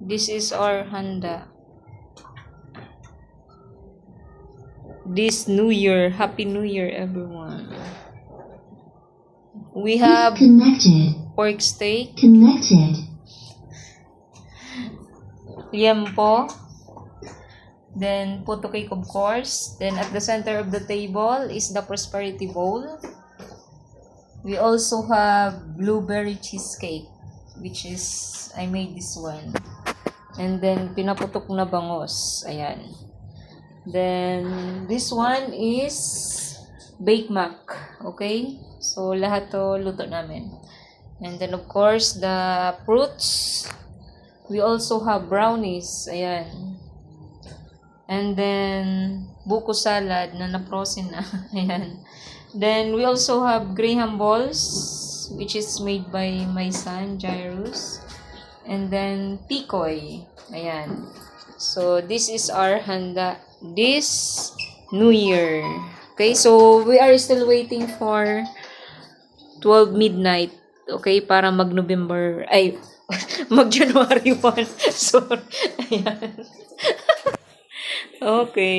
This is our handa. This New Year. Happy New Year, everyone. We have pork steak. Liempo. Then puto cake, of course. Then at the center of the table is the prosperity bowl. We also have blueberry cheesecake, which is, I made this one. And then pinaputok na bangos. Ayan. Then this one is baked mac. Okay? So lahat to luto namin. And then of course the fruits. We also have brownies. Ayan. And then buko salad na na-frozen na. Ayan. Then we also have graham balls, which is made by my son Jairus. And then tikoy. Ayan. So this is our handa this New Year. Okay, so we are still waiting for 12 midnight. Okay, para mag-November, ay, mag-January 1. Sorry. Ayan. Okay.